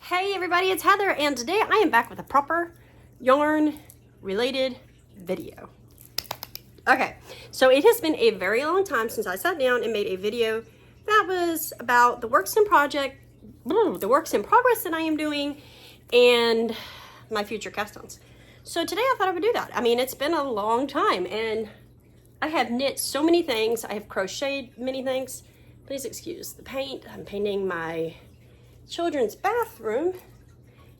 Hey everybody, it's Heather, and today I am back with a proper yarn related video. Okay, so it has been a very long time since I sat down and made a video that was about the works in progress that I am doing and my future cast-ons. So today I thought I would do that. I mean, it's been a long time and I have knit so many things. I have crocheted many things. Please excuse the paint. I'm painting my children's bathroom,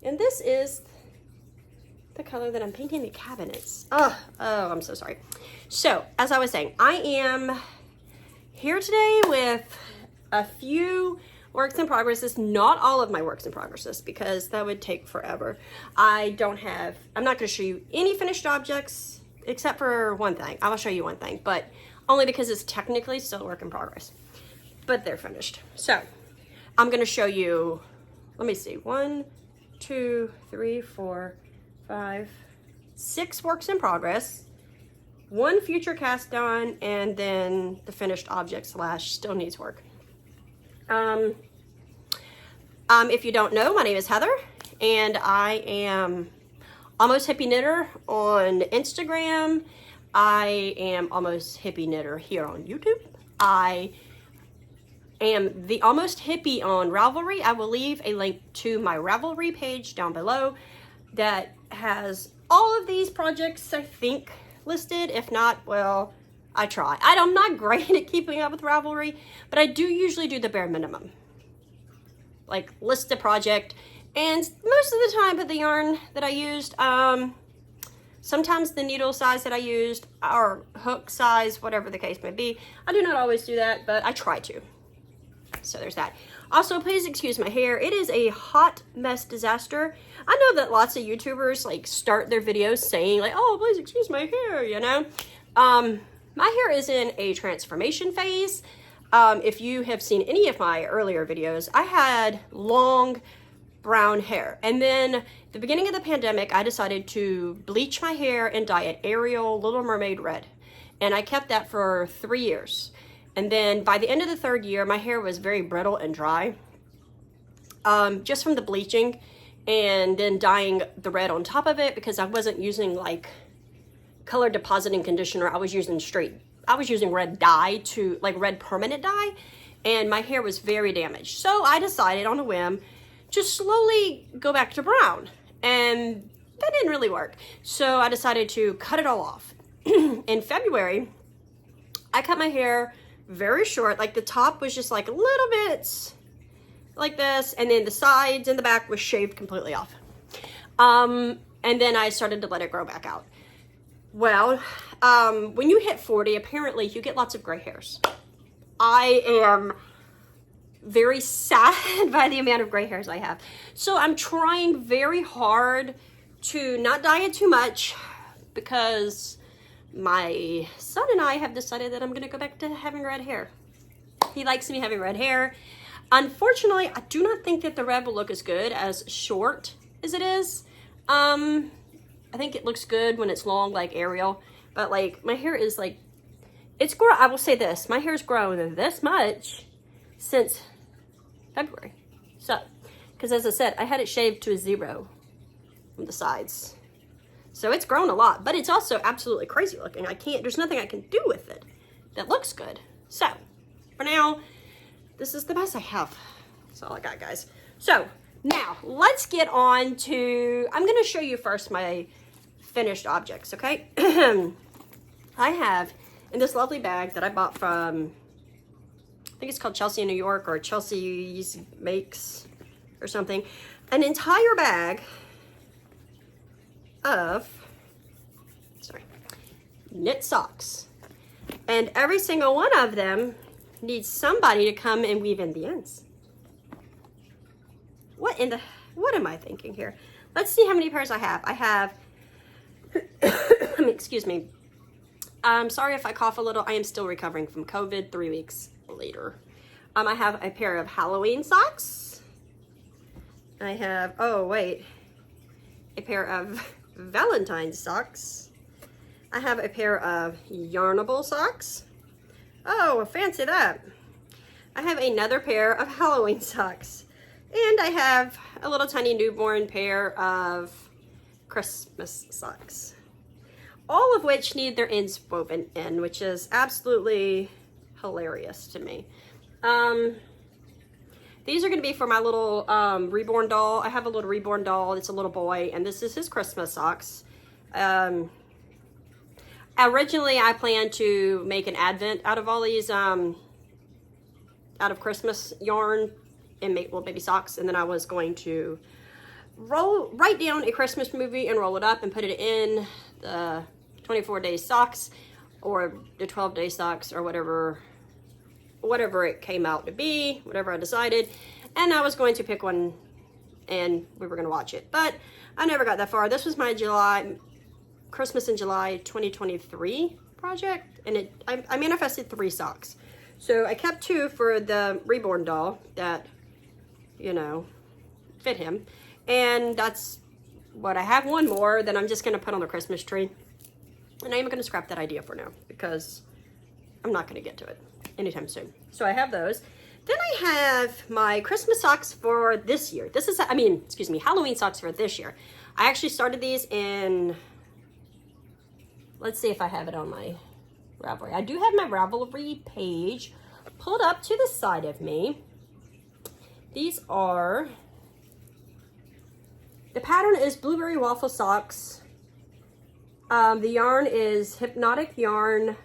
and this is the color that I'm painting the cabinets. Oh, I'm so sorry. So as I was saying, I am here today with a few works in progresses, not all of my works in progresses, because that would take forever. I'm not going to show you any finished objects except for one thing. I will show you one thing, but only because it's technically still a work in progress, but they're finished. So I'm going to show you, let me see, 1, 2, 3, 4, 5, 6 works in progress, 1 future cast on, and then the finished object / still needs work. If you don't know, my name is Heather, and I am Almost Hippie Knitter on Instagram. I am Almost Hippie Knitter here on YouTube. I am the Almost Hippie on Ravelry. I will leave a link to my Ravelry page down below that has all of these projects, I think, listed. If not, well, I try. I'm not great at keeping up with Ravelry, but I do usually do the bare minimum. Like, list the project, and most of the time put the yarn that I used, sometimes the needle size that I used, or hook size, whatever the case may be. I do not always do that, but I try to. So there's that. Also, please excuse my hair. It is a hot mess disaster. I know that lots of YouTubers like start their videos saying like, oh, please excuse my hair, you know. My hair is in a transformation phase. If you have seen any of my earlier videos, I had long brown hair. And then the beginning of the pandemic, I decided to bleach my hair and dye it Ariel Little Mermaid red. And I kept that for 3 years. And then by the end of the 3rd year, my hair was very brittle and dry, just from the bleaching and then dyeing the red on top of it, because I wasn't using like color depositing conditioner. I was using red dye red permanent dye, and my hair was very damaged. So I decided on a whim to slowly go back to brown, and that didn't really work. So I decided to cut it all off. In February, I cut my hair very short. Like the top was just like a little bit like this, and then the sides and the back was shaved completely off. And then I started to let it grow back out. Well, when you hit 40, apparently you get lots of gray hairs. I am very sad by the amount of gray hairs I have. So I'm trying very hard to not dye it too much, because my son and I have decided that I'm going to go back to having red hair. He likes me having red hair. Unfortunately, I do not think that the red will look as good as short as it is. I think it looks good when it's long like Ariel, but like my hair is like, I will say this, my hair's grown this much since February. So, because as I said, I had it shaved to a 0 on the sides. So it's grown a lot, but it's also absolutely crazy looking. There's nothing I can do with it that looks good. So for now, this is the best I have. That's all I got, guys. So now let's get on to, I'm going to show you first my finished objects, okay? I have in this lovely bag that I bought from, I think it's called Chelsea in New York, or Chelsea's Makes or something, an entire bag of knit socks, and every single one of them needs somebody to come and weave in the ends. What am I thinking here? Let's see how many pairs I have. Excuse me. I'm sorry if I cough a little. I am still recovering from COVID 3 weeks later. I have a pair of Halloween socks. I have, a pair of Valentine's socks. I have a pair of Yarnable socks. Oh, fancy that. I have another pair of Halloween socks. And I have a little tiny newborn pair of Christmas socks, all of which need their ends woven in, which is absolutely hilarious to me. These are going to be for my little reborn doll. I have a little reborn doll. It's a little boy, and this is his Christmas socks. Originally, I planned to make an advent out of all these, out of Christmas yarn and make little baby socks, and then I was going to write down a Christmas movie and roll it up and put it in the 24-day socks or the 12-day socks or whatever it came out to be, whatever I decided. And I was going to pick one and we were going to watch it, but I never got that far. This was my Christmas in July 2023 project, and I manifested 3 socks. So I kept 2 for the reborn doll that, you know, fit him. And that's what I have. 1 more that I'm just going to put on the Christmas tree. And I'm going to scrap that idea for now because I'm not going to get to it anytime soon. So I have those. Then I have my Christmas socks for this year. This is, Halloween socks for this year. I actually started these in, let's see if I have it on my Ravelry. I do have my Ravelry page pulled up to the side of me. These are, the pattern is Blueberry Waffle Socks. The yarn is Hypnotic Yarn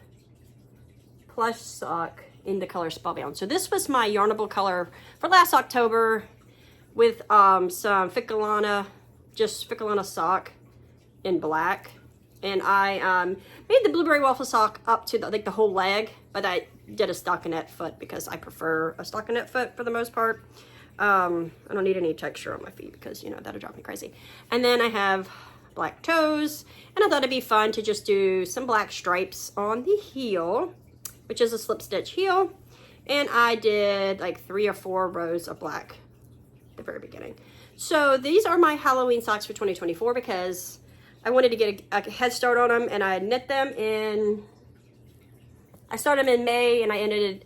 Plush Sock in the color Spellbound. So this was my yarnable color for last October with some Ficalana, just Ficalana sock in black. And I made the Blueberry Waffle Sock up to the whole leg, but I did a stockinette foot because I prefer a stockinette foot for the most part. I don't need any texture on my feet because, you know, that'll drive me crazy. And then I have black toes, and I thought it'd be fun to just do some black stripes on the heel, which is a slip stitch heel. And I did like 3 or 4 rows of black at the very beginning. So these are my Halloween socks for 2024 because I wanted to get a head start on them, and I knit them in, I started them in May, and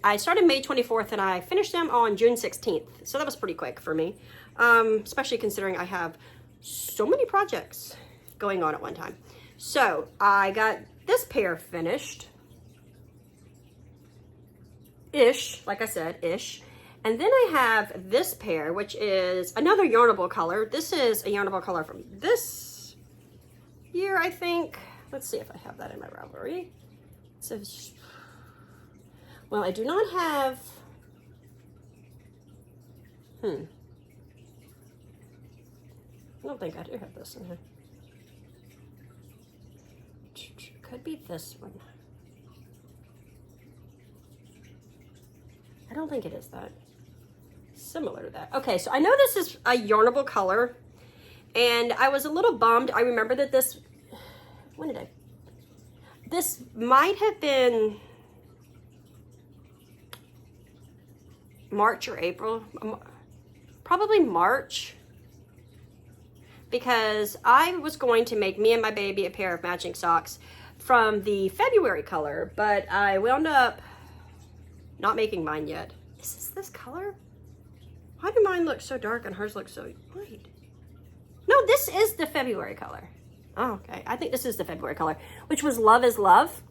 I started May 24th, and I finished them on June 16th. So that was pretty quick for me, especially considering I have so many projects going on at one time. So I got this pair finished, ish, like I said, ish. And then I have this pair, which is another yarnable color. This is a yarnable color from this year, I think. Let's see if I have that in my Ravelry. It says, well, I do not have, I don't think I do have this in here. Could be this one. I don't think it is that. Similar to that. Okay, so I know this is a yarnable color, and I was a little bummed. I remember that this, this might have been March or April, probably March, because I was going to make me and my baby a pair of matching socks from the February color, but I wound up not making mine yet. Is this color? Why do mine look so dark and hers look so light? No, this is the February color. Oh, okay. I think this is the February color, which was Love is Love.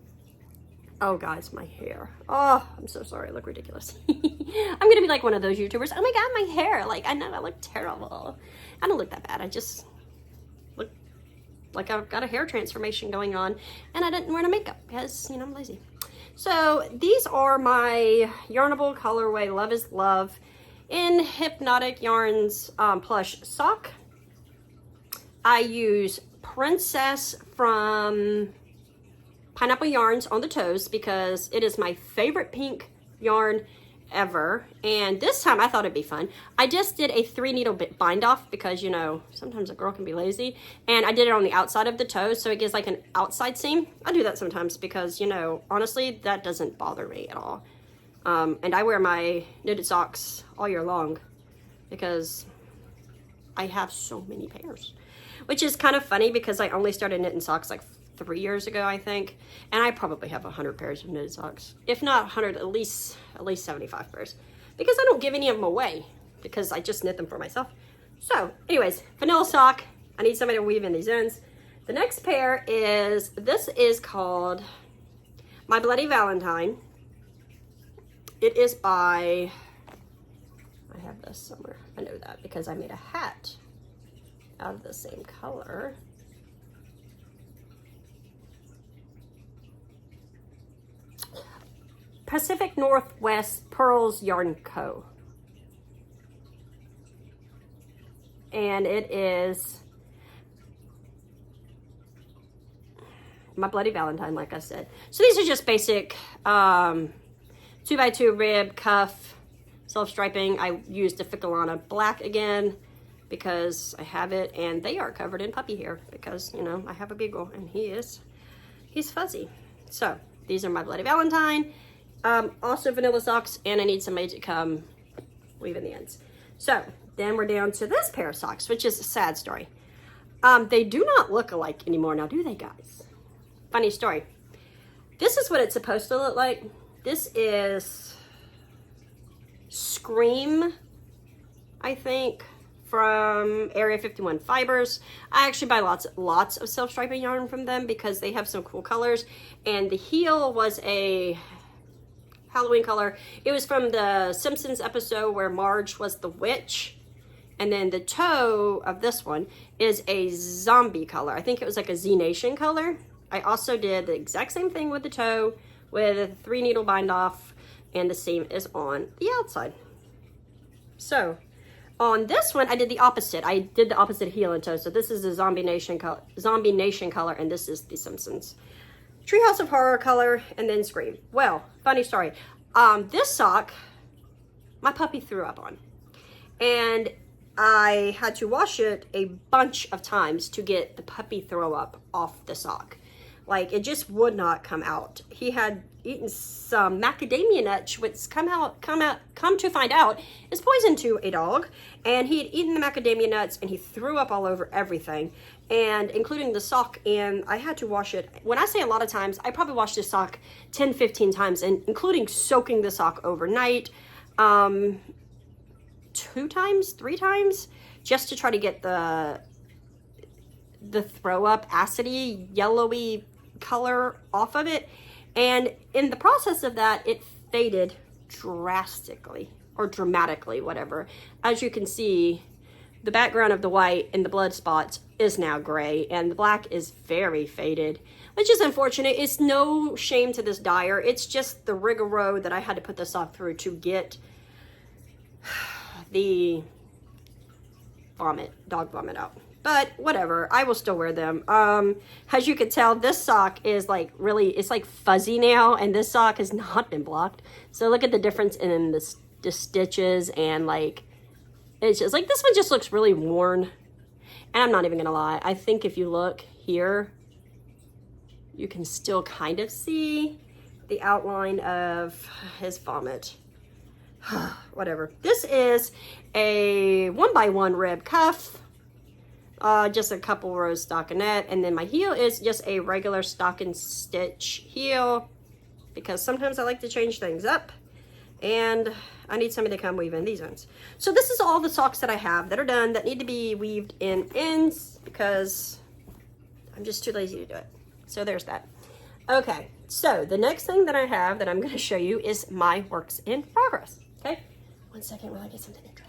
Oh, guys, my hair. Oh, I'm so sorry. I look ridiculous. I'm going to be like one of those YouTubers. Oh, my God, my hair. Like, I know I look terrible. I don't look that bad. I just look like I've got a hair transformation going on, and I didn't wear no makeup because, you know, I'm lazy. So these are my yarnable colorway Love is Love in Hypnotic Yarns plush sock. I use Princess from Pineapple Yarns on the toes because it is my favorite pink yarn ever. And this time I thought it'd be fun. I just did a 3-needle bind off because, you know, sometimes a girl can be lazy. And I did it on the outside of the toes, so it gives like an outside seam. I do that sometimes because, you know, honestly, that doesn't bother me at all. And I wear my knitted socks all year long because I have so many pairs. Which is kind of funny because I only started knitting socks like 3 years ago, I think. And I probably have 100 pairs of knitted socks. If not 100, at least 75 pairs. Because I don't give any of them away. because I just knit them for myself. So anyways, vanilla sock. I need somebody to weave in these ends. The next pair is, this is called My Bloody Valentine. It is by, I have this somewhere. I know that because I made a hat out of the same color. Pacific Northwest Pearls Yarn Co. And it is My Bloody Valentine, like I said. So these are just basic 2x2 rib, cuff, self-striping. I used a Ficalana black again because I have it, and they are covered in puppy hair because, you know, I have a beagle and he's fuzzy. So these are My Bloody Valentine. Also vanilla socks, and I need somebody to come weave in the ends. So then we're down to this pair of socks, which is a sad story. They do not look alike anymore now, do they, guys? Funny story. This is what it's supposed to look like. This is Scream, I think, from Area 51 Fibers. I actually buy lots of self-striping yarn from them because they have some cool colors. And the heel was a Halloween color. It was from the Simpsons episode where Marge was the witch. And then the toe of this one is a zombie color. I think it was like a Z Nation color. I also did the exact same thing with the toe with a 3 needle bind off, and the same is on the outside. So on this one, I did the opposite. I did the opposite heel and toe. So this is the Zombie Nation color, and this is the Simpsons Treehouse of Horror color, and then Scream. Well, funny story. This sock, my puppy threw up on, and I had to wash it a bunch of times to get the puppy throw up off the sock. Like, it just would not come out. He had eaten some macadamia nuts, which come to find out is poison to a dog. And he had eaten the macadamia nuts, and he threw up all over everything, and including the sock. And I had to wash it. When I say a lot of times, I probably washed this sock 10, 15 times, and including soaking the sock overnight, 2 times, 3 times, just to try to get the throw up acidy, yellowy color off of it. And in the process of that, it faded drastically, or dramatically, whatever. As you can see, the background of the white and the blood spots is now gray, and the black is very faded, which is unfortunate. It's no shame to this dyer. It's just the rigmarole that I had to put this off through to get the dog vomit out. But whatever, I will still wear them. As you can tell, this sock is like really, it's like fuzzy now, and this sock has not been blocked. So look at the difference in the stitches, and like, it's just like, this one just looks really worn. And I'm not even gonna lie, I think if you look here, you can still kind of see the outline of his vomit. Whatever. This is a 1x1 rib cuff. Just a couple rows stockinette, and then my heel is just a regular stocking stitch heel because sometimes I like to change things up, and I need somebody to come weave in these ends. So this is all the socks that I have that are done that need to be weaved in ends because I'm just too lazy to do it. So there's that. Okay, so the next thing that I have that I'm going to show you is my works in progress. Okay, 1 second while I get something to drink.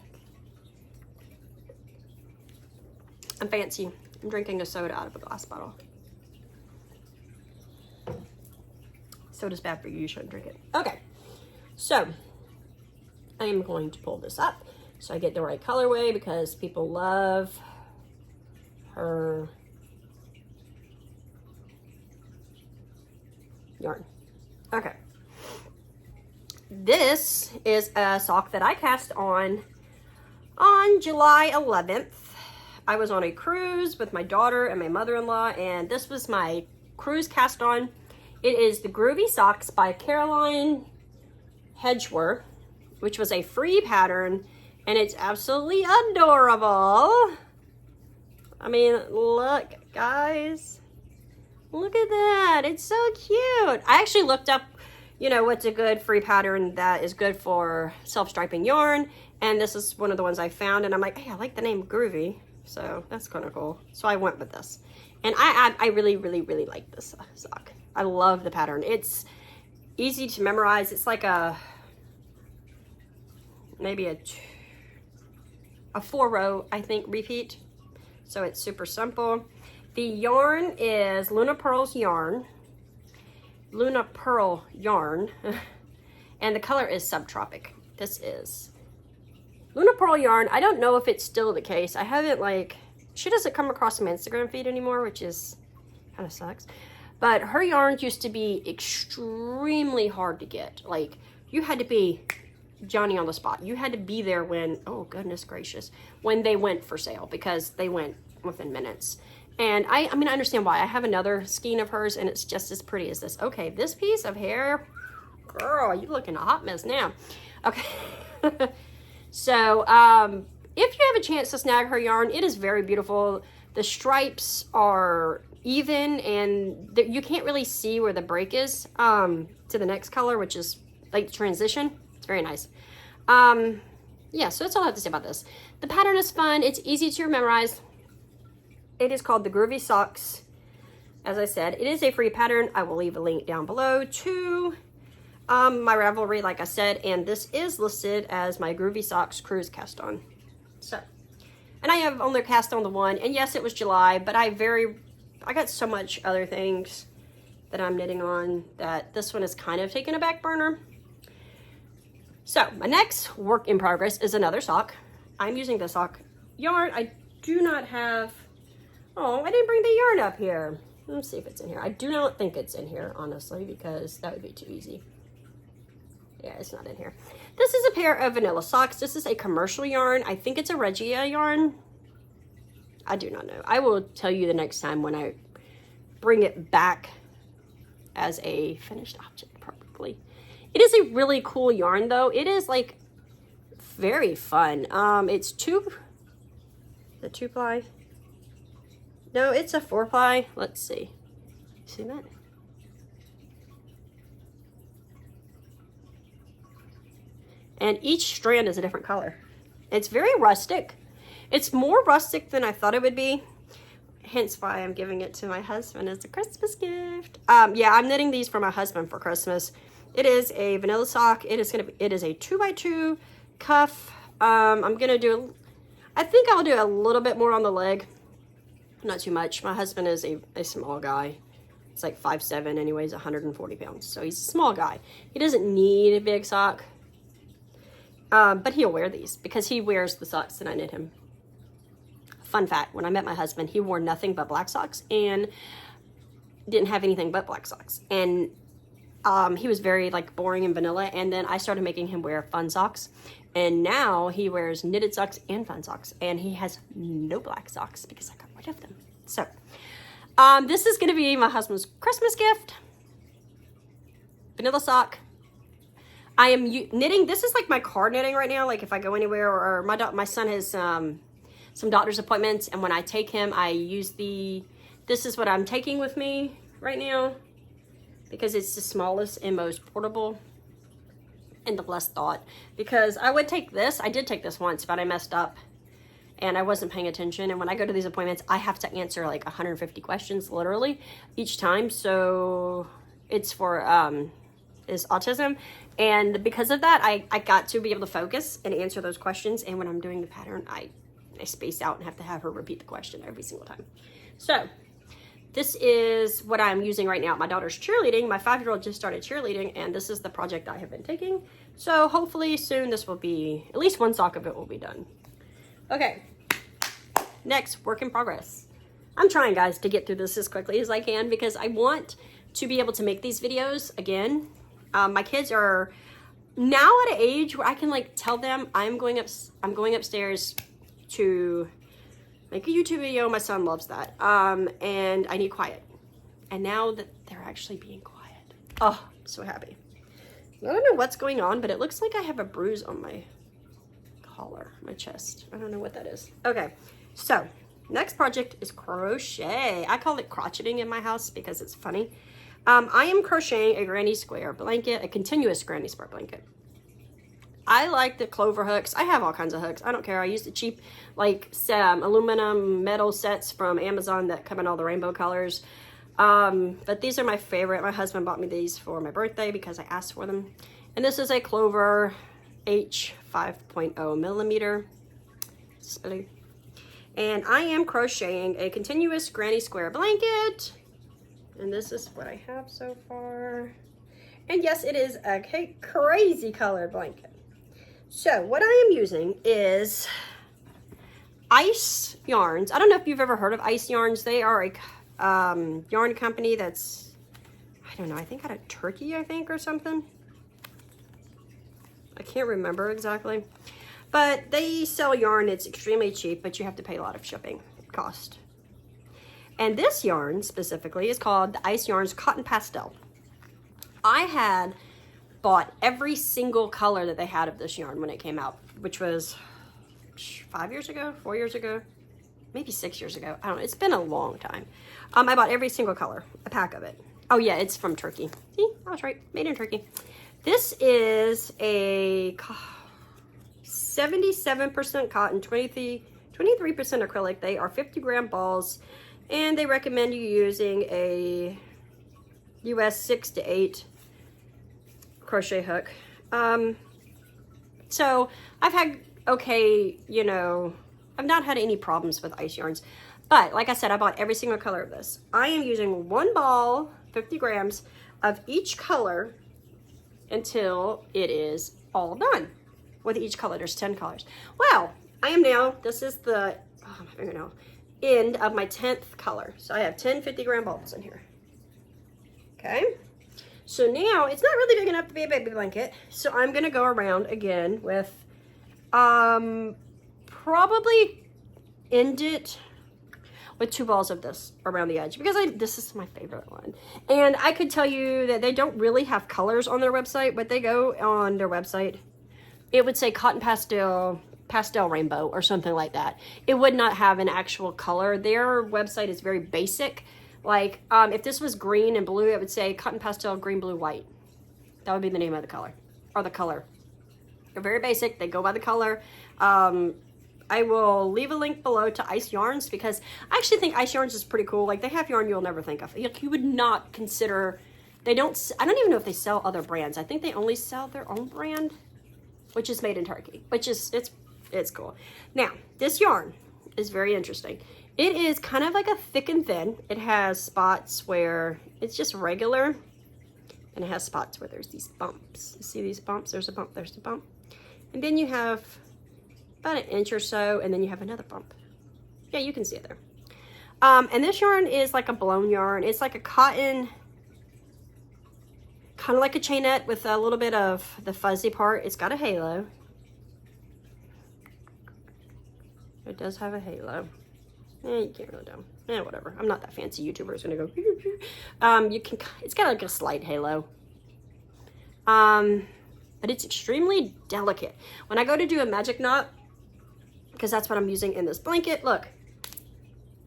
I'm fancy. I'm drinking a soda out of a glass bottle. Soda's bad for you. You shouldn't drink it. Okay, so I am going to pull this up so I get the right colorway because people love her yarn. Okay. This is a sock that I cast on July 11th. I was on a cruise with my daughter and my mother-in-law, and this was my cruise cast on. It is the Groovy Socks by Caroline Hedgeworth, which was a free pattern, and it's absolutely adorable. I mean, look, guys. Look at that. It's so cute. I actually looked up you know, what's a good free pattern that is good for self-striping yarn. And this is one of the ones I found, and I'm like, hey, I like the name Groovy. So that's kind of cool. So I went with this. And I really, really, really like this sock. I love the pattern. It's easy to memorize. It's like maybe a 4-row, I think, repeat. So it's super simple. The yarn is Luna Pearl yarn, and the color is Subtropic. This is Luna Pearl yarn. I don't know if it's still the case. I haven't, like, she doesn't come across my Instagram feed anymore, which is kind of sucks. But her yarns used to be extremely hard to get. Like, you had to be Johnny on the spot. You had to be there when, oh goodness gracious, when they went for sale, because they went within minutes. And I mean, I understand why. I have another skein of hers, and it's just as pretty as this. Okay, this piece of hair, girl, you looking a hot mess now. Okay. So, if you have a chance to snag her yarn, it is very beautiful. The stripes are even, and you can't really see where the break is to the next color, which is like transition. It's very nice. Yeah, so that's all I have to say about this. The pattern is fun. It's easy to memorize. It is called the Groovy Socks. As I said, it is a free pattern. I will leave a link down below to my Ravelry, like I said, and this is listed as my Groovy Socks Cruise cast on. So, and I have only cast on the one, and yes, it was July, but I got so much other things that I'm knitting on that this one is kind of taking a back burner. So my next work in progress is another sock. I'm using the sock yarn. I do not have, oh, I didn't bring the yarn up here. Let's see if it's in here. I do not think it's in here, honestly, because that would be too easy. Yeah, it's not in here. This is a pair of vanilla socks. This is a commercial yarn. I think it's a Regia yarn. I do not know. I will tell you the next time when I bring it back as a finished object, probably. It is a really cool yarn, though. It is, like, very fun. It's the 2-ply. No, it's a 4-ply. Let's see. See that? And each strand is a different color. It's very rustic. It's more rustic than I thought it would be. Hence why I'm giving it to my husband as a Christmas gift. Yeah, I'm knitting these for my husband for Christmas. It is a vanilla sock. It is a 2x2 cuff. I think I'll do a little bit more on the leg. Not too much. My husband is a small guy. It's like 5'7" and he weighs 140 pounds. So he's a small guy. He doesn't need a big sock. But he'll wear these because he wears the socks that I knit him. Fun fact, when I met my husband, he wore nothing but black socks and didn't have anything but black socks. And he was very, like, boring and vanilla. And then I started making him wear fun socks. And now he wears knitted socks and fun socks. And he has no black socks because I got rid of them. So, this is going to be my husband's Christmas gift. Vanilla sock. I am knitting. This is like my car knitting right now. Like if I go anywhere, or my son has some doctor's appointments, and when I take him, I use this is what I'm taking with me right now because it's the smallest and most portable and the less thought. Because I would take this. I did take this once, but I messed up and I wasn't paying attention. And when I go to these appointments, I have to answer like 150 questions literally each time. So it's for is autism, and because of that I got to be able to focus and answer those questions. And when I'm doing the pattern, I space out and have to have her repeat the question every single time. So this is what I'm using right now. My daughter's cheerleading. My 5-year-old just started cheerleading, and this is the project I have been taking. So hopefully soon this will be, at least one sock of it will be done. Okay, next, work in progress. I'm trying, guys, to get through this as quickly as I can because I want to be able to make these videos again. My kids are now at an age where I can, like, tell them I'm going upstairs to make a YouTube video. My son loves that. And I need quiet. And now that they're actually being quiet, oh, I'm so happy. I don't know what's going on, but it looks like I have a bruise on my collar, my chest. I don't know what that is. Okay, so next project is crochet. I call it crocheting in my house because it's funny. I am crocheting a granny square blanket, a continuous granny square blanket. I like the clover hooks. I have all kinds of hooks. I don't care. I use the cheap, like, aluminum metal sets from Amazon that come in all the rainbow colors. But these are my favorite. My husband bought me these for my birthday because I asked for them. And this is a Clover H 5.0 millimeter. And I am crocheting a continuous granny square blanket. And this is what I have so far. And yes, it is a crazy colored blanket. So what I am using is Ice Yarns. I don't know if you've ever heard of Ice Yarns. They are a yarn company that's, I don't know, I think out of Turkey, I think, or something. I can't remember exactly. But they sell yarn. It's extremely cheap, but you have to pay a lot of shipping cost. And this yarn specifically is called the Ice Yarns Cotton Pastel. I had bought every single color that they had of this yarn when it came out, which was 5 years ago, 4 years ago, maybe 6 years ago. I don't know. It's been a long time. I bought every single color, a pack of it. Oh yeah, it's from Turkey. See, I was right. Made in Turkey. This is a 77% cotton, 23% acrylic. They are 50-gram balls, and they recommend you using a US 6 to 8 crochet hook. So I've had, you know, I've not had any problems with Ice Yarns, but like I said, I bought every single color of this. I am using one ball, 50 grams of each color until it is all done. With each color, there's 10 colors. Well, I am now, this is the, oh, my fingernail, end of my 10th color. So I have 10 50-gram balls in here. Okay. So now it's not really big enough to be a baby blanket. So I'm going to go around again with, probably end it with 2 balls of this around the edge because this is my favorite one. And I could tell you that they don't really have colors on their website, but they go on their website. It would say cotton pastel rainbow or something like that. It would not have an actual color. Their website is very basic. Like, if this was green and blue, it would say cotton pastel green, blue, white. That would be the name of the color, or the color. They're very basic. They go by the color. I will leave a link below to Ice Yarns because I actually think Ice Yarns is pretty cool. Like, they have yarn you'll never think of. You would not consider, I don't even know if they sell other brands. I think they only sell their own brand, which is made in Turkey, which is, it's cool. Now, this yarn is very interesting. It is kind of like a thick and thin. It has spots where it's just regular, and it has spots where there's these bumps. You see these bumps? There's a bump, there's a bump. And then you have about an inch or so, and then you have another bump. Yeah, you can see it there. And this yarn is like a blown yarn. It's like a cotton, kind of like a chainette with a little bit of the fuzzy part. It's got a halo. It does have a halo. You can't really tell. Whatever. I'm not that fancy YouTuber. It's gonna go. It's got like a slight halo. But it's extremely delicate. When I go to do a magic knot, because that's what I'm using in this blanket, look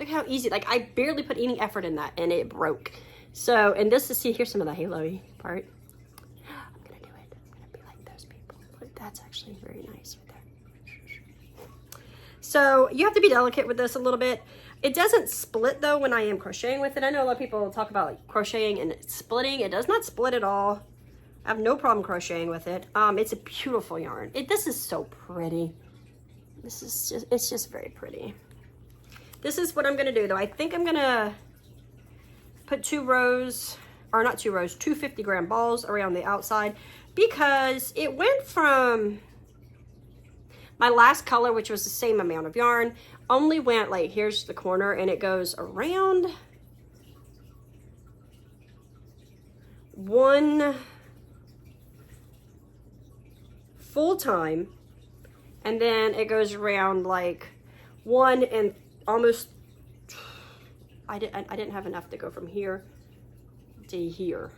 how easy. Like, I barely put any effort in that, and it broke. So, and this is, see, here's some of the halo-y part. I'm gonna do it. I'm gonna be like those people. But that's actually very nice right there. So you have to be delicate with this a little bit. It doesn't split though when I am crocheting with it. I know a lot of people talk about like crocheting and splitting. It does not split at all. I have no problem crocheting with it. It's a beautiful yarn. This is so pretty. It's just very pretty. This is what I'm gonna do though. I think I'm gonna put 2 rows, or not 2 rows, 2 50-gram balls around the outside because it went from my last color, which was the same amount of yarn, only went like, here's the corner, and it goes around 1 full time, and then it goes around like 1 and almost, I didn't have enough to go from here to here.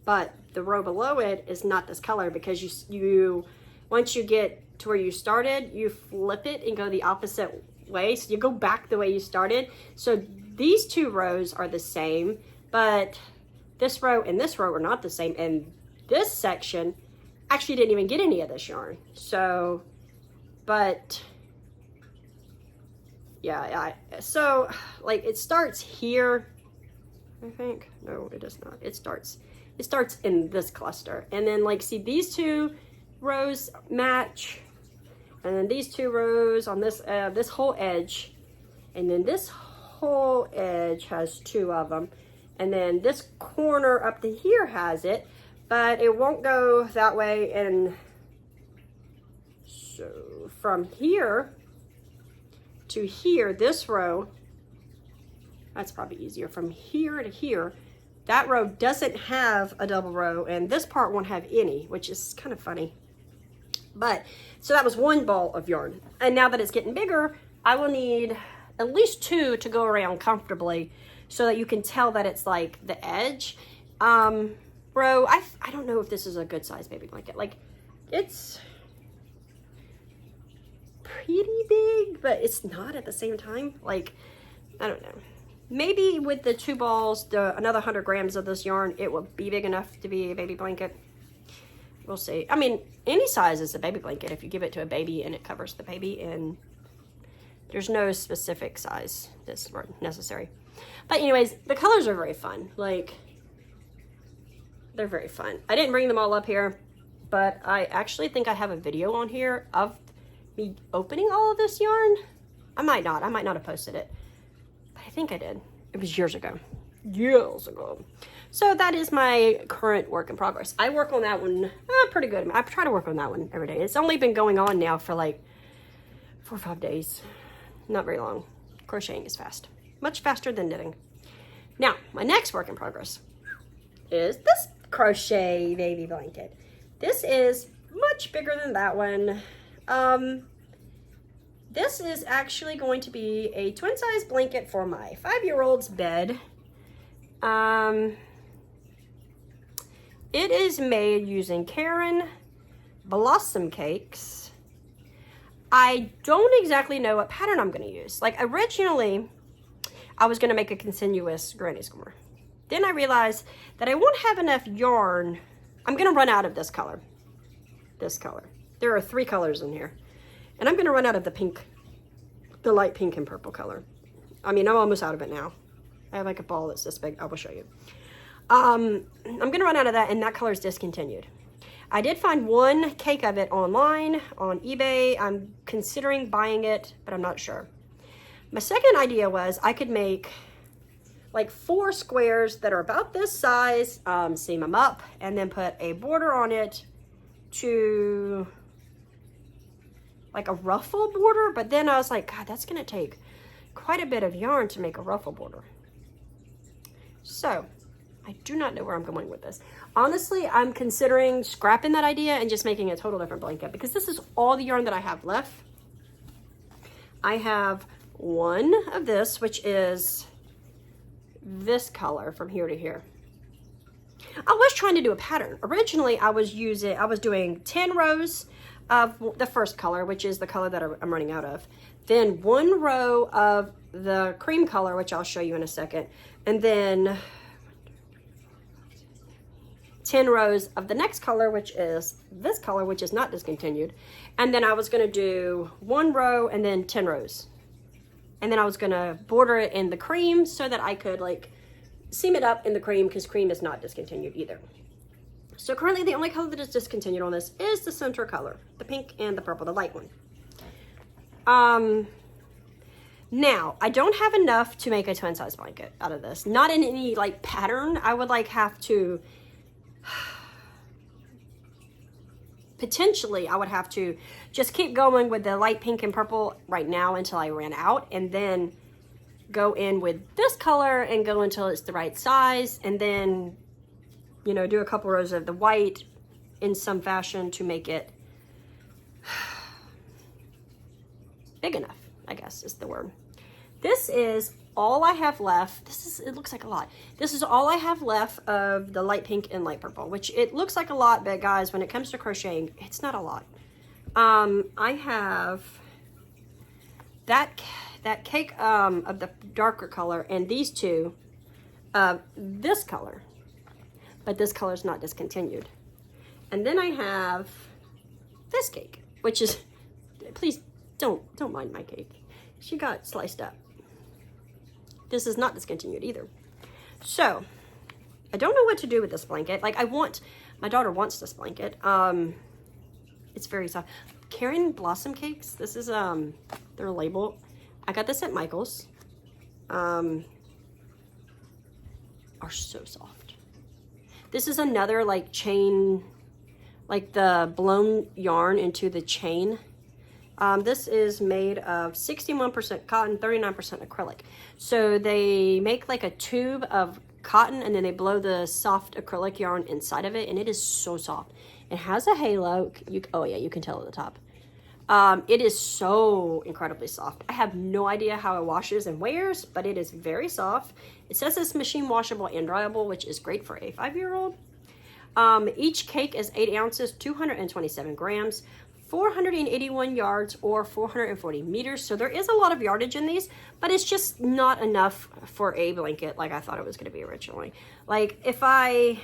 But the row below it is not this color because you once you get to where you started, you flip it and go the opposite way. So you go back the way you started. So these 2 rows are the same, but this row and this row are not the same. And this section actually didn't even get any of this yarn. So, but yeah, so like it starts here, I think. No, it does not. It starts in this cluster. And then like, see, these two rows match. And then these two rows on this, this whole edge. And then this whole edge has two of them. And then this corner up to here has it, but it won't go that way. And so from here to here, this row, that's probably easier. From here to here, that row doesn't have a double row, and this part won't have any, which is kind of funny. But, so that was one ball of yarn. And now that it's getting bigger, I will need at least two to go around comfortably so that you can tell that it's like the edge. Bro, I don't know if this is a good size baby blanket. Like, it's pretty big, but it's not at the same time. Like, I don't know. Maybe with the two balls, another 100 grams of this yarn, it will be big enough to be a baby blanket. We'll see. I mean, any size is a baby blanket if you give it to a baby and it covers the baby, and there's no specific size that's necessary. But anyways, the colors are very fun. Like, they're very fun. I didn't bring them all up here, but I actually think I have a video on here of me opening all of this yarn. I might not have posted it, but I think I did. It was years ago. So that is my current work in progress. I work on that one pretty good. I try to work on that one every day. It's only been going on now for like 4 or 5 days. Not very long. Crocheting is fast. Much faster than knitting. Now, my next work in progress is this crochet baby blanket. This is much bigger than that one. This is actually going to be a twin size blanket for my 5-year-old's bed. It is made using Karen Blossom Cakes. I don't exactly know what pattern I'm going to use. Like, originally, I was going to make a continuous granny score. Then I realized that I won't have enough yarn. I'm going to run out of this color. This color. There are 3 colors in here. And I'm going to run out of the pink, the light pink and purple color. I mean, I'm almost out of it now. I have like a ball that's this big. I will show you. I'm going to run out of that, and that color is discontinued. I did find one cake of it online on eBay. I'm considering buying it, but I'm not sure. My second idea was I could make like 4 squares that are about this size, seam them up, and then put a border on it to like a ruffle border. But then I was like, God, that's going to take quite a bit of yarn to make a ruffle border. So I do not know where I'm going with this. Honestly, I'm considering scrapping that idea and just making a total different blanket, because this is all the yarn that I have left. I have one of this, which is this color from here to here. I was trying to do a pattern. Originally, I was doing 10 rows of the first color, which is the color that I'm running out of. Then 1 row of the cream color, which I'll show you in a second. And then 10 rows of the next color, which is this color, which is not discontinued. And then I was going to do 1 row and then 10 rows. And then I was going to border it in the cream so that I could like seam it up in the cream, because cream is not discontinued either. So currently the only color that is discontinued on this is the center color, the pink and the purple, the light one. Now, I don't have enough to make a twin size blanket out of this. Not in any like pattern. I would like have to, potentially I would have to just keep going with the light pink and purple right now until I ran out, and then go in with this color and go until it's the right size, and then, you know, do a couple rows of the white in some fashion to make it big enough, I guess is the word. This is all I have left. It looks like a lot. This is all I have left of the light pink and light purple, which it looks like a lot, but guys, when it comes to crocheting, it's not a lot. I have that cake of the darker color, and these two of this color, but this color is not discontinued. And then I have this cake, which is, please don't mind my cake. She got sliced up. This is not discontinued either. So I don't know what to do with this blanket. Like my daughter wants this blanket. It's very soft. Karen Blossom cakes. This is, they're labeled. I got this at Michael's. Are so soft. This is another like chain, like the blown yarn into the chain. This is made of 61% cotton, 39% acrylic. So they make like a tube of cotton and then they blow the soft acrylic yarn inside of it, and it is so soft. It has a halo. Oh yeah, you can tell at the top. It is so incredibly soft. I have no idea how it washes and wears, but it is very soft. It says it's machine washable and dryable, which is great for a 5-year-old. Each cake is 8 ounces, 227 grams, 481 yards or 440 meters. So there is a lot of yardage in these, but it's just not enough for a blanket like I thought it was going to be originally. Like if I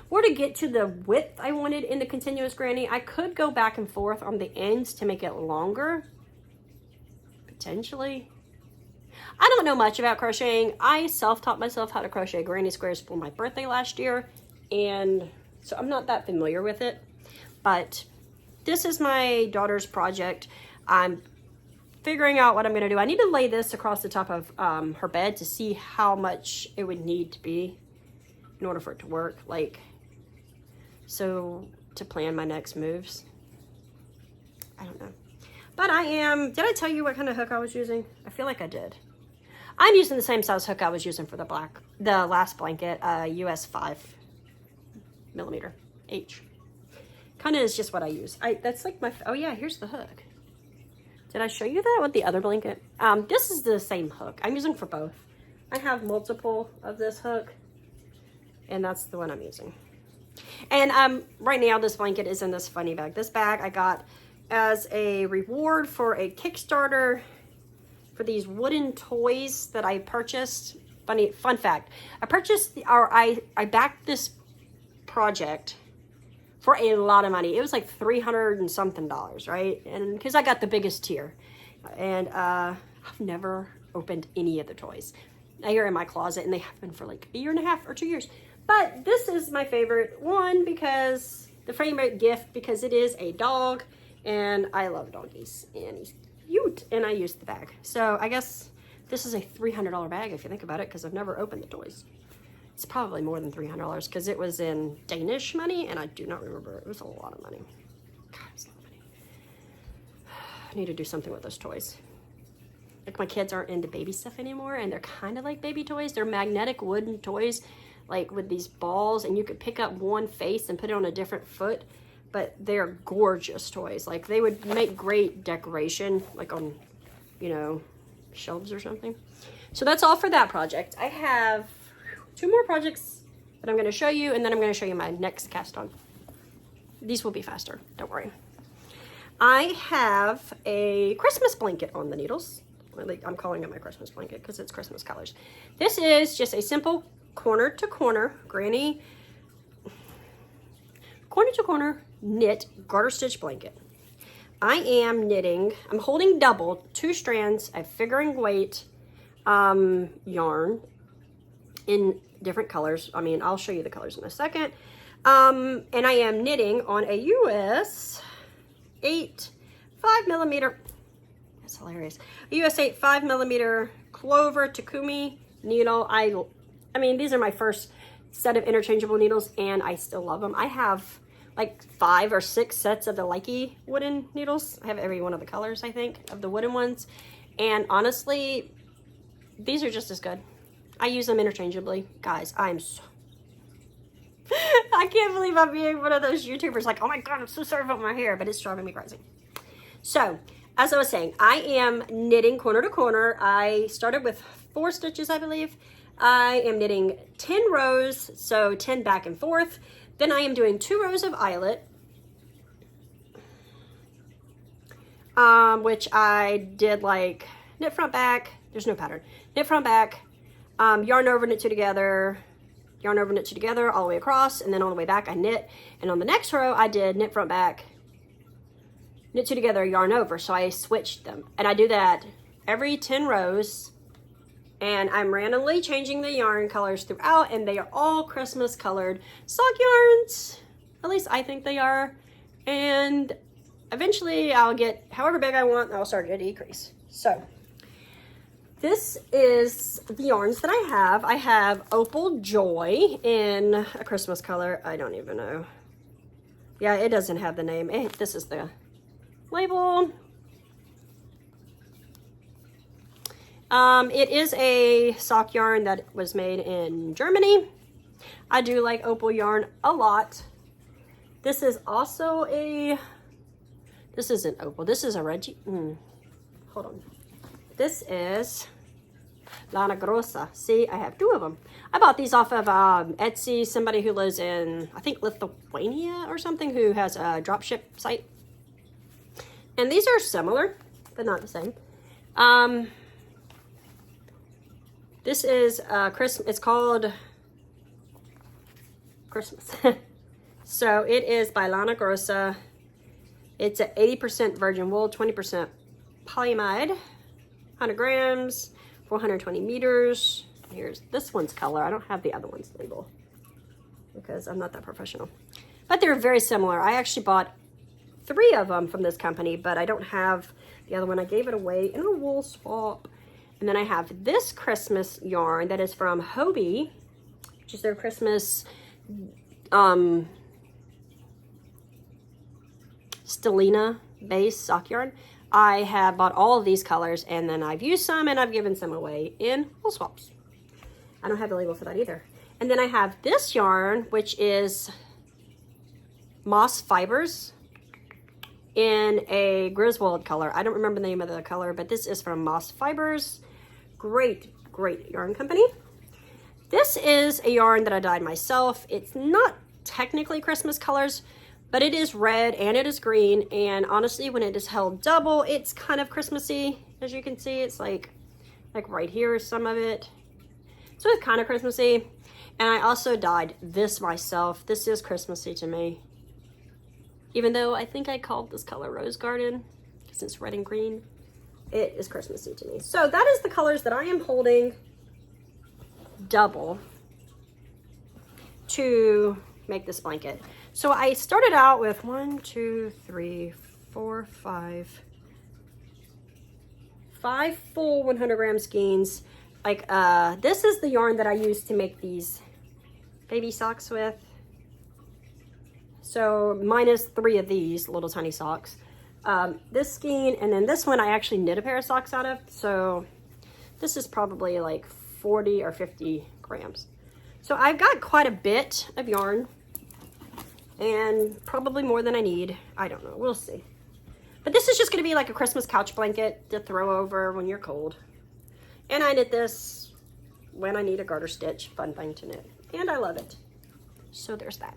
were to get to the width I wanted in the continuous granny, I could go back and forth on the ends to make it longer, potentially. I don't know much about crocheting. I self-taught myself how to crochet granny squares for my birthday last year, and so I'm not that familiar with it, but this is my daughter's project. I'm figuring out what I'm gonna do. I need to lay this across the top of her bed to see how much it would need to be in order for it to work. Like, so to plan my next moves. I don't know. But did I tell you what kind of hook I was using? I feel like I did. I'm using the same size hook I was using for the last blanket, US 5mm H. Kind of is just what I use. That's like oh yeah, here's the hook. Did I show you that with the other blanket? This is the same hook I'm using for both. I have multiple of this hook, and that's the one I'm using. And right now this blanket is in this funny bag. This bag I got as a reward for a Kickstarter for these wooden toys that I purchased. Fun fact, I backed this project for a lot of money. It was like $300 and something, right? And because I got the biggest tier, and I've never opened any of the toys. They're in my closet, and they have been for like 1.5 years or 2 years. But this is my favorite one because the favorite gift because it is a dog, and I love doggies, and he's cute, and I used the bag. So I guess this is a $300 bag if you think about it, because I've never opened the toys. It's probably more than $300 because it was in Danish money, and I do not remember. It was a lot of money. God, it's a lot of money. I need to do something with those toys. Like, my kids aren't into baby stuff anymore, and they're kind of like baby toys. They're magnetic wooden toys, like with these balls, and you could pick up one face and put it on a different foot, but they're gorgeous toys. Like, they would make great decoration, like on, you know, shelves or something. So that's all for that project. I have 2 more projects that I'm going to show you, and then I'm going to show you my next cast on. These will be faster, don't worry. I have a Christmas blanket on the needles. I'm calling it my Christmas blanket because it's Christmas colors. This is just a simple corner to corner granny, corner to corner knit garter stitch blanket. I am knitting, I'm holding double 2 strands of figuring weight yarn in different colors. I mean, I'll show you the colors in a second. And I am knitting on a US 8 5mm, that's hilarious, a US 8 5mm Clover Takumi needle. I mean, these are my first set of interchangeable needles, and I still love them. I have like 5 or 6 sets of the Likey wooden needles. I have every one of the colors, I think, of the wooden ones. And honestly, these are just as good. I use them interchangeably. Guys, I'm so... I can't believe I'm being one of those YouTubers like, oh my God, I'm so sorry about my hair, but it's driving me crazy. So, as I was saying, I am knitting corner to corner. I started with 4 stitches, I believe. I am knitting 10 rows, so 10 back and forth. Then I am doing 2 rows of eyelet, which I did like knit front back. There's no pattern. Knit front back, yarn over, knit two together, yarn over, knit two together all the way across, and then on the way back I knit, and on the next row I did knit front back, knit two together, yarn over. So I switched them, and I do that every 10 rows, and I'm randomly changing the yarn colors throughout, and they are all Christmas colored sock yarns. At least I think they are. And eventually I'll get however big I want, and I'll start to decrease. So this is the yarns that I have. I have Opal Joy in a Christmas color. I don't even know. Yeah, it doesn't have the name. This is the label. It is a sock yarn that was made in Germany. I do like Opal yarn a lot. This is also this isn't Opal. This is a Reggie. Hold on. This is Lana Grossa. See, I have two of them. I bought these off of Etsy. Somebody who lives in, I think, Lithuania or something, who has a dropship site. And these are similar, but not the same. This is Christmas. It's called Christmas. So it is by Lana Grossa. It's at 80% virgin wool, 20% polyamide, 100 grams, 420 meters. Here's this one's color. I don't have the other one's label because I'm not that professional. But they're very similar. I actually bought 3 of them from this company, but I don't have the other one. I gave it away in a wool swap. And then I have this Christmas yarn that is from Hobie, which is their Christmas Stellina base sock yarn. I have bought all of these colors, and then I've used some and I've given some away in wool swaps. I don't have the label for that either. And then I have this yarn, which is Moss Fibers in a Griswold color. I don't remember the name of the color, but this is from Moss Fibers. Great, great yarn company. This is a yarn that I dyed myself. It's not technically Christmas colors, but it is red and it is green. And honestly, when it is held double, it's kind of Christmassy. As you can see, it's like right here is some of it. So it's kind of Christmassy. And I also dyed this myself. This is Christmassy to me. Even though I think I called this color Rose Garden because it's red and green, it is Christmassy to me. So that is the colors that I am holding double to make this blanket. So I started out with 5 full 100 gram skeins. Like this is the yarn that I used to make these baby socks with. So minus 3 of these little tiny socks. This skein, and then this one I actually knit a pair of socks out of. So this is probably like 40 or 50 grams. So I've got quite a bit of yarn and probably more than I need. I don't know, we'll see. But this is just gonna be like a Christmas couch blanket to throw over when you're cold. And I knit this when I need a garter stitch, fun thing to knit. And I love it. So there's that.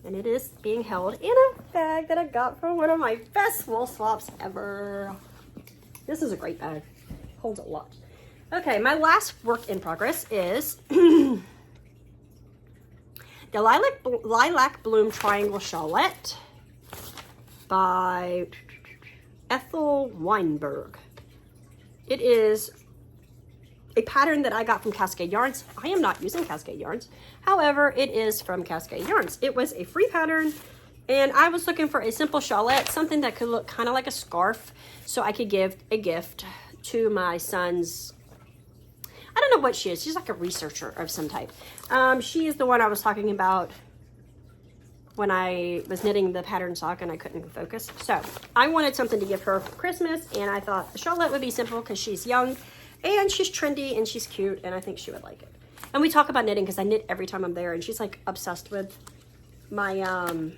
And it is being held in a bag that I got from one of my best wool swaps ever. This is a great bag. Holds a lot. Okay, my last work in progress is the Lilac Bloom Triangle Shawlette by Ethel Weinberg. It is a pattern that I got from Cascade Yarns. I am not using Cascade Yarns. However, it is from Cascade Yarns. It was a free pattern, and I was looking for a simple shawlette, something that could look kind of like a scarf, so I could give a gift to my son's, I don't know what she is. She's like a researcher of some type. She is the one I was talking about when I was knitting the pattern sock and I couldn't focus. So I wanted something to give her for Christmas, and I thought a shawlette would be simple because she's young and she's trendy and she's cute, and I think she would like it. And we talk about knitting because I knit every time I'm there, and she's like obsessed with my,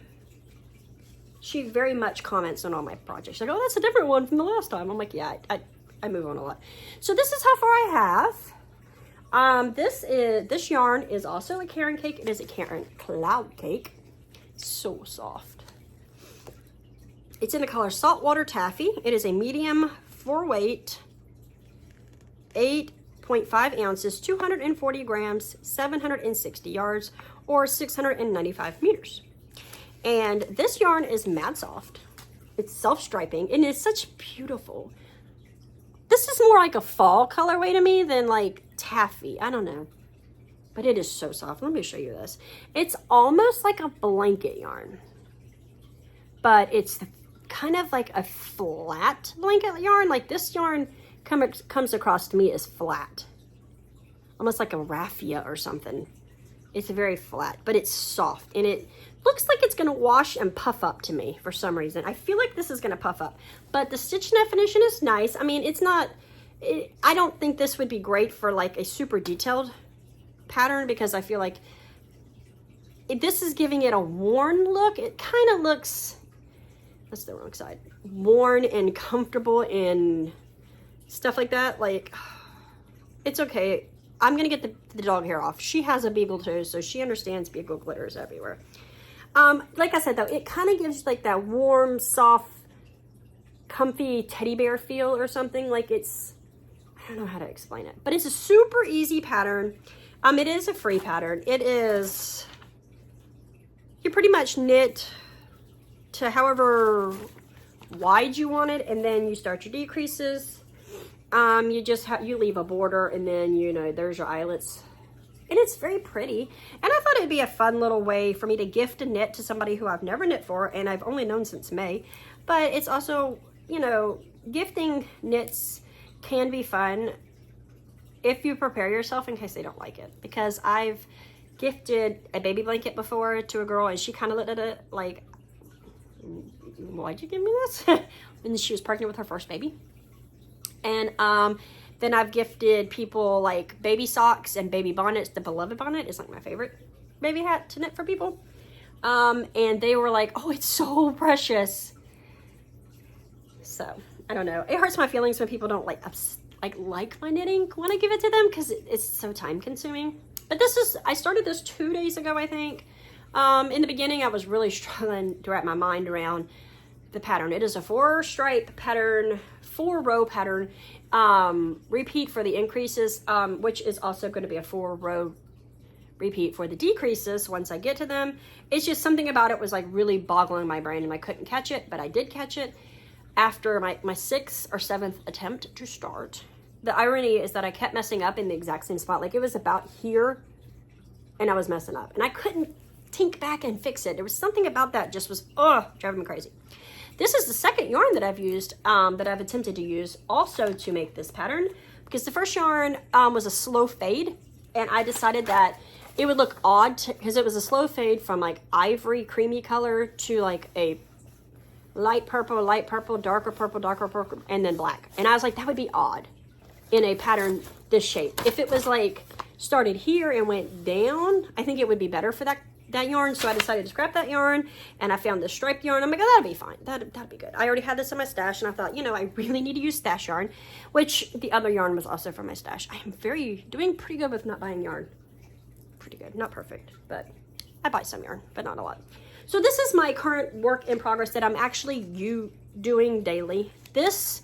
she very much comments on all my projects. She's like, oh, that's a different one from the last time. I'm like, yeah, I move on a lot. So this is how far I have. This yarn is also a Caron cake. It is a Caron cloud cake. So soft. It's in the color Saltwater Taffy. It is a medium 4 weight, 8.5 8.5 ounces, 240 grams, 760 yards, or 695 meters. And this yarn is mad soft. It's self-striping, and it's such beautiful. This is more like a fall colorway to me than like taffy. I don't know. But it is so soft. Let me show you this. It's almost like a blanket yarn. But it's kind of like a flat blanket yarn. Like this yarn comes across to me as flat. Almost like a raffia or something. It's very flat, but it's soft. And it looks like it's gonna wash and puff up to me for some reason. I feel like this is gonna puff up. But the stitch definition is nice. I mean, it's not, I don't think this would be great for like a super detailed pattern, because I feel like this is giving it a worn look. It kind of looks, that's the wrong side, worn and comfortable and stuff like that. Like, it's okay. I'm gonna get the dog hair off. She has a beagle too, so she understands beagle glitters everywhere. Like I said though, it kind of gives like that warm, soft, comfy teddy bear feel or something. Like it's, I don't know how to explain it, but it's a super easy pattern. It is a free pattern. It is, you pretty much knit to however wide you want it, and then you start your decreases. You just you leave a border, and then, you know, there's your eyelets. And it's very pretty. And I thought it'd be a fun little way for me to gift a knit to somebody who I've never knit for, and I've only known since May. But it's also, you know, gifting knits can be fun if you prepare yourself in case they don't like it. Because I've gifted a baby blanket before to a girl, and she kind of looked at it like, why'd you give me this? And she was pregnant with her first baby. And then I've gifted people like baby socks and baby bonnets. The Beloved bonnet is like my favorite baby hat to knit for people. And they were like, oh, it's so precious. So I don't know. It hurts my feelings when people don't like my knitting when I give it to them, because it's so time consuming. But this is, I started this 2 days ago, I think. In the beginning, I was really struggling to wrap my mind around the pattern. It is a 4-stripe pattern, 4-row pattern, repeat for the increases, which is also going to be a 4-row repeat for the decreases once I get to them. It's just something about it was like really boggling my brain, and I couldn't catch it, but I did catch it after my 6th or 7th attempt to start. The irony is that I kept messing up in the exact same spot. Like it was about here and I was messing up, and I couldn't tink back and fix it. There was something about that just was, driving me crazy. This is the second yarn that I've used, that I've attempted to use also to make this pattern, because the first yarn was a slow fade, and I decided that it would look odd because it was a slow fade from like ivory creamy color to like a light purple, darker purple, and then black. And I was like, that would be odd in a pattern this shape. If it was like started here and went down, I think it would be better for that yarn. So I decided to scrap that yarn, and I found this striped yarn. I'm like, oh, that'd be fine. That'd be good. I already had this in my stash, and I thought, you know, I really need to use stash yarn, which the other yarn was also from my stash. I am doing pretty good with not buying yarn. Pretty good. Not perfect, but I buy some yarn, but not a lot. So this is my current work in progress that I'm actually doing daily. This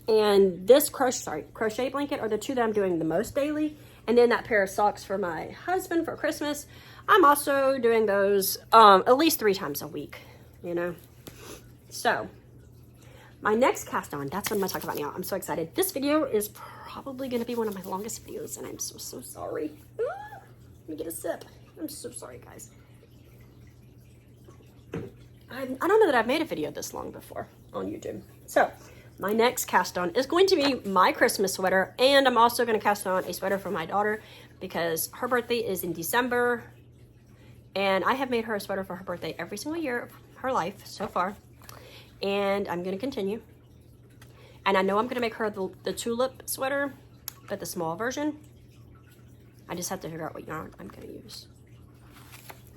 and this crochet blanket are the two that I'm doing the most daily. And then that pair of socks for my husband for Christmas, I'm also doing those at least 3 times a week, you know. So my next cast on, that's what I'm gonna talk about now. I'm so excited. This video is probably gonna be one of my longest videos, and I'm so sorry. Let me get a sip. I'm so sorry, guys. I don't know that I've made a video this long before on YouTube. So my next cast on is going to be my Christmas sweater, and I'm also going to cast on a sweater for my daughter because her birthday is in December, and I have made her a sweater for her birthday every single year of her life so far, and I'm going to continue. And I know I'm going to make her the tulip sweater, but the small version. I just have to figure out what yarn I'm going to use.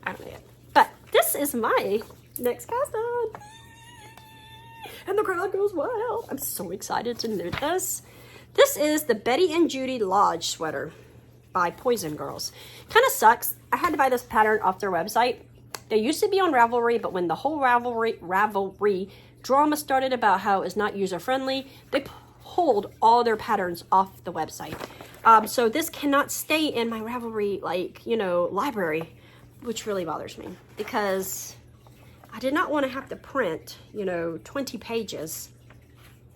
I don't know yet. But this is my next cast on. And the crowd goes wild. I'm so excited to knit this. This is the Betty and Judy Lodge sweater by PosionGrrls. Kind of sucks. I had to buy this pattern off their website. They used to be on Ravelry, but when the whole Ravelry drama started about how it's not user-friendly, they pulled all their patterns off the website. So this cannot stay in my Ravelry, like, you know, library, which really bothers me because I did not want to have to print, you know, 20 pages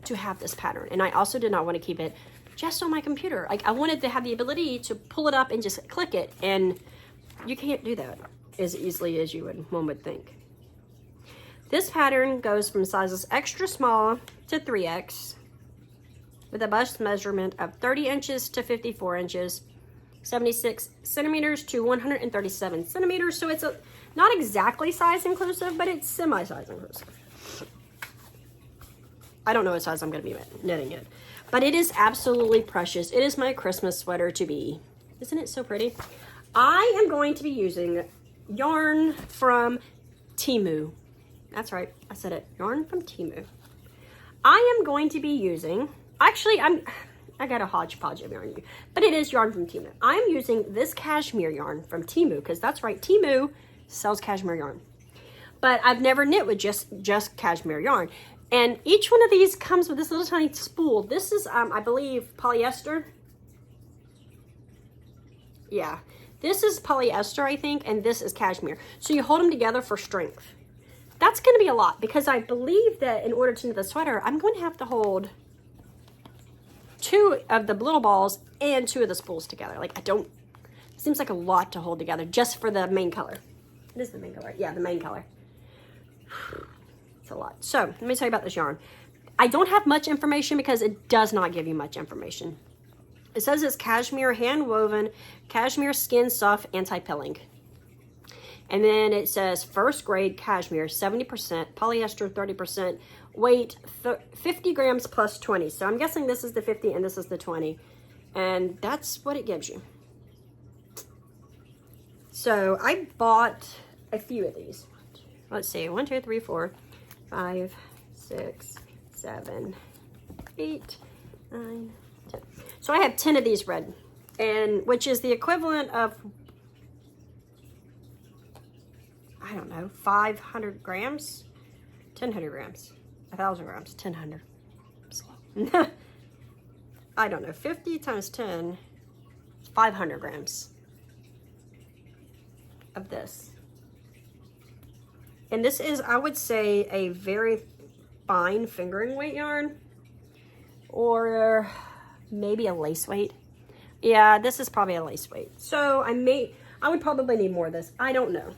to have this pattern. And I also did not want to keep it just on my computer. Like, I wanted to have the ability to pull it up and just click it, and you can't do that as easily as one would think. This pattern goes from sizes extra small to 3X with a bust measurement of 30 inches to 54 inches, 76 centimeters to 137 centimeters. So it's not exactly size inclusive, but it's semi-size inclusive. I don't know what size I'm going to be knitting it, but it is absolutely precious. It is my Christmas sweater to be. Isn't it so pretty? I am going to be using yarn from Temu. That's right, I said it, yarn from Temu. I am going to be using, actually I got a hodgepodge of yarn, but it is yarn from Temu. I'm using this cashmere yarn from Temu, because that's right, Temu sells cashmere yarn. But I've never knit with just cashmere yarn. And each one of these comes with this little tiny spool. This is, I believe, polyester. Yeah, this is polyester, I think, and this is cashmere. So you hold them together for strength. That's going to be a lot, because I believe that in order to knit the sweater, I'm going to have to hold 2 of the little balls and 2 of the spools together. Like, it seems like a lot to hold together just for the main color. It is the main color. Yeah, the main color. It's a lot. So, let me tell you about this yarn. I don't have much information because it does not give you much information. It says it's cashmere hand woven, cashmere skin soft anti-pilling. And then it says first grade cashmere, 70%, polyester 30%, weight 50 grams plus 20. So I'm guessing this is the 50 and this is the 20. And that's what it gives you. So I bought a few of these. Let's see, 1, 2, 3, 4, 5, 6, 7, 8, 9, 10. So I have 10 of these red, and which is the equivalent of, I don't know, 500 grams, 1,000 grams, 1,000 grams, 1,000. I don't know, 50 times 10, 500 grams of this. And this is, I would say, a very fine fingering weight yarn, or maybe a lace weight. Yeah, this is probably a lace weight. So I would probably need more of this. I don't know.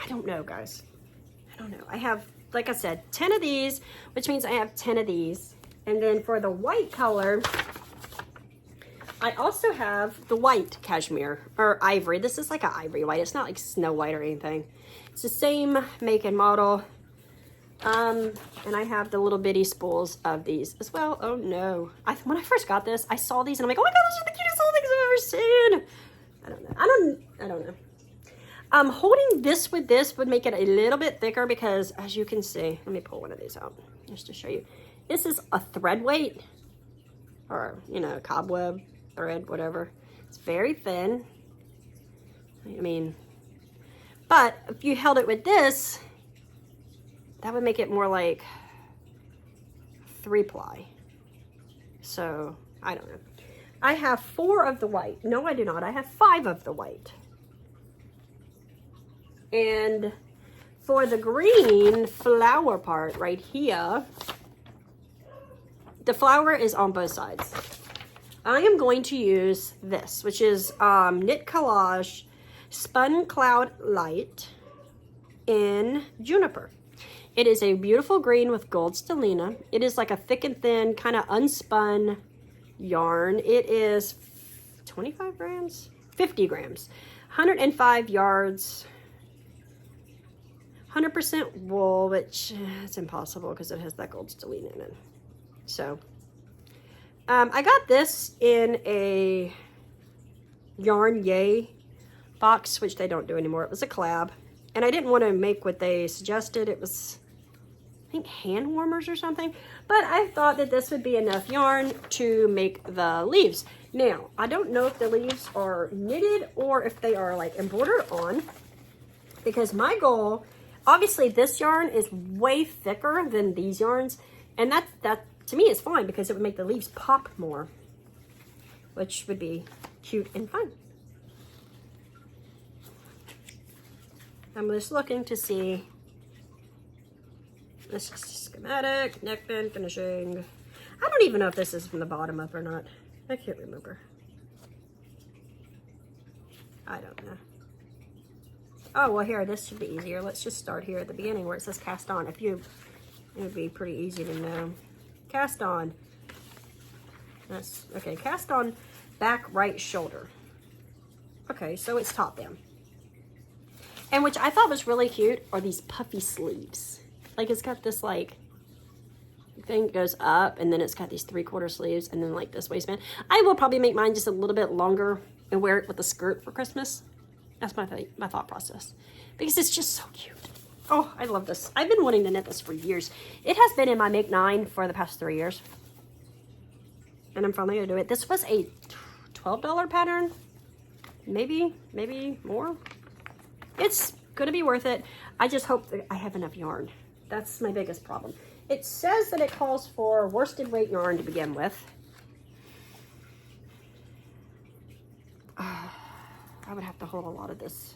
I don't know, guys. I don't know. I have, like I said, 10 of these, which means I have 10 of these. And then for the white color, I also have the white cashmere, or ivory. This is like an ivory white. It's not like Snow White or anything. It's the same make and model. And I have the little bitty spools of these as well. Oh no. When I first got this, I saw these and I'm like, oh my God, those are the cutest little things I've ever seen. I don't know. I don't know. Holding this with this would make it a little bit thicker because, as you can see, let me pull one of these out just to show you. This is a thread weight, or, you know, cobweb, thread, whatever. It's very thin. I mean, but if you held it with this, that would make it more like 3-ply. So, I don't know. I have 4 of the white. No, I do not. I have 5 of the white. And for the green flower part right here, the flower is on both sides. I am going to use this, which is Knit Collage Spun Cloud Light in Juniper. It is a beautiful green with gold stellina. It is like a thick and thin, kind of unspun yarn. It is 25 grams? 50 grams. 105 yards. 100% wool, which it's impossible because it has that gold stellina in it. So, I got this in a Yarn Yay box, which they don't do anymore. It was a collab. And I didn't want to make what they suggested. It was, I think, hand warmers or something. But I thought that this would be enough yarn to make the leaves. Now, I don't know if the leaves are knitted or if they are like embroidered on. Because my goal, obviously this yarn is way thicker than these yarns. And to me, it's fine because it would make the leaves pop more, which would be cute and fun. I'm just looking to see this schematic, neckband finishing. I don't even know if this is from the bottom up or not. I can't remember. I don't know. Oh, well here, this should be easier. Let's just start here at the beginning where it says cast on. It would be pretty easy to know. Cast on. That's, okay, cast on back right shoulder. Okay, so it's top down. And which I thought was really cute are these puffy sleeves. Like it's got this like thing goes up and then it's got these 3/4 sleeves and then like this waistband. I will probably make mine just a little bit longer and wear it with a skirt for Christmas. That's my thought process. Because it's just so cute. Oh, I love this. I've been wanting to knit this for years. It has been in my Make 9 for the past 3 years. And I'm finally gonna do it. This was a $12 pattern. Maybe more. It's gonna be worth it. I just hope that I have enough yarn. That's my biggest problem. It says that it calls for worsted weight yarn to begin with. I would have to hold a lot of this.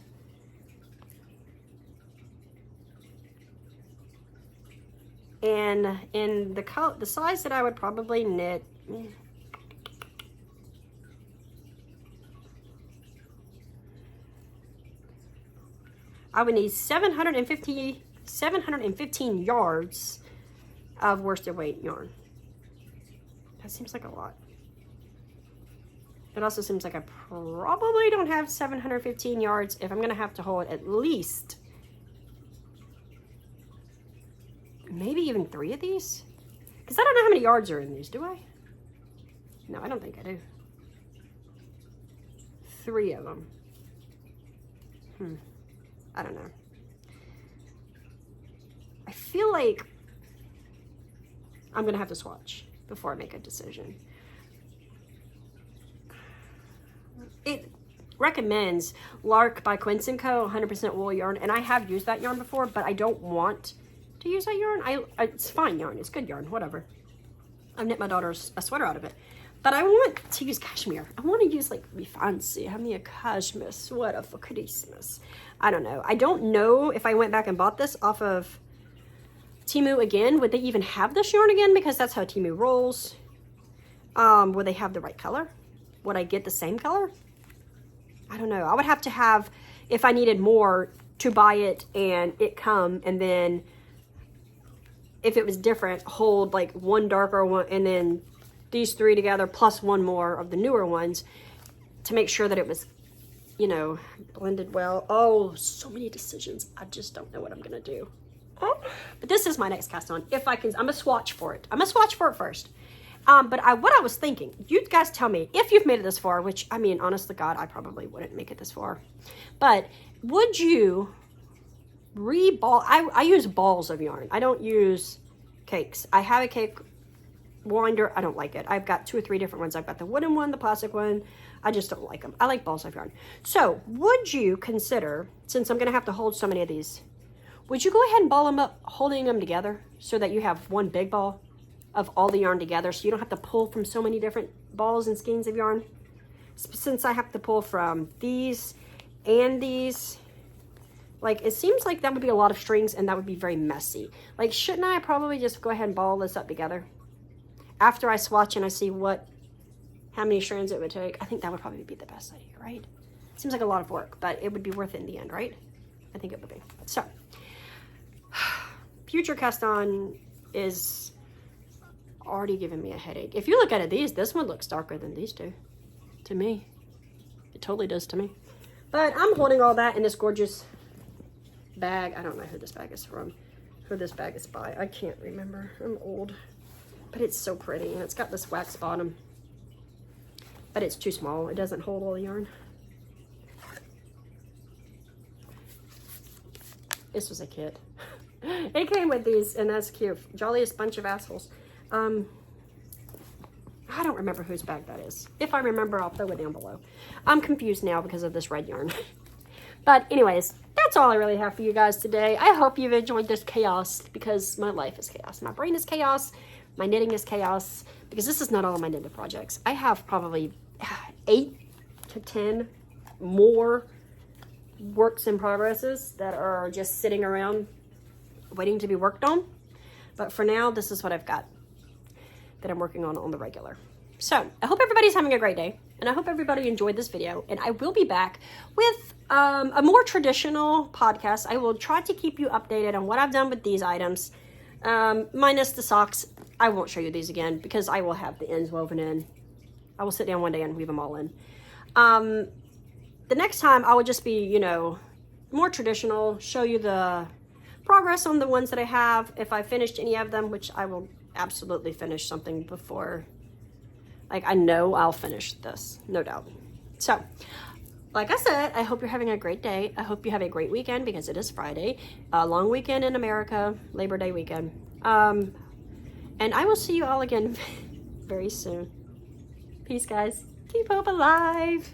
And in the size that I would probably knit, I would need 715 yards of worsted weight yarn. That seems like a lot. It also seems like I probably don't have 715 yards if I'm gonna have to hold at least maybe even 3 of these. Because I don't know how many yards are in these, do I? No, I don't think I do. 3 of them. I don't know. I feel like I'm gonna have to swatch before I make a decision. It recommends Lark by Quince & Co. 100% wool yarn, and I have used that yarn before, but I don't want to use that yarn. It's fine yarn, it's good yarn, whatever. I've knit my daughter's a sweater out of it, but I want to use cashmere. I want to use like be fancy, have me a cashmere sweater for Christmas. I don't know. I don't know if I went back and bought this off of Temu again, would they even have this yarn again? Because that's how Temu rolls. Would they have the right color? Would I get the same color? I don't know. I would have to have, if I needed more, to buy it and it come, and then if it was different, hold like one darker one and then these 3 together plus one more of the newer ones to make sure that it was, you know, blended well. Oh, so many decisions. I just don't know what I'm gonna do. Oh, but this is my next cast on. If I can, I'm gonna swatch for it. I'm gonna swatch for it first. But what I was thinking, you guys tell me if you've made it this far, which I mean, honest to God, I probably wouldn't make it this far. But would you reball? I use balls of yarn. I don't use cakes. I have a cake winder. I don't like it. I've got 2 or 3 different ones. I've got the wooden one, the plastic one. I just don't like them. I like balls of yarn. So would you consider, since I'm going to have to hold so many of these, would you go ahead and ball them up, holding them together so that you have one big ball of all the yarn together, so you don't have to pull from so many different balls and skeins of yarn? Since I have to pull from these and these, like, it seems like that would be a lot of strings and that would be very messy. Like, shouldn't I probably just go ahead and ball this up together? After I swatch and I see how many strands it would take, I think that would probably be the best idea, right? Seems like a lot of work, but it would be worth it in the end, right? I think it would be. So, future cast on is already giving me a headache. If you look at it, this one looks darker than these two. To me. It totally does to me. But I'm holding all that in this gorgeous bag. I don't know who this bag is from. Who this bag is by. I can't remember. I'm old. But it's so pretty. And it's got this wax bottom. But it's too small. It doesn't hold all the yarn. This was a kit. It came with these, and that's cute. Jolliest bunch of assholes. I don't remember whose bag that is. If I remember, I'll throw it down below. I'm confused now because of this red yarn. But anyways, that's all I really have for you guys today. I hope you've enjoyed this chaos, because my life is chaos. My brain is chaos. My knitting is chaos because this is not all of my knitting projects. I have probably 8 to 10 more works in progresses that are just sitting around waiting to be worked on. But for now, this is what I've got that I'm working on the regular. So I hope everybody's having a great day, and I hope everybody enjoyed this video, and I will be back with a more traditional podcast. I will try to keep you updated on what I've done with these items, minus the socks. I won't show you these again because I will have the ends woven in. I will sit down one day and weave them all in. The next time I will just be, you know, more traditional, show you the progress on the ones that I have. If I finished any of them, which I will absolutely finish something before, like I know I'll finish this, no doubt. So, like I said, I hope you're having a great day. I hope you have a great weekend because it is Friday, a long weekend in America, Labor Day weekend. And I will see you all again very soon. Peace, guys. Keep hope alive.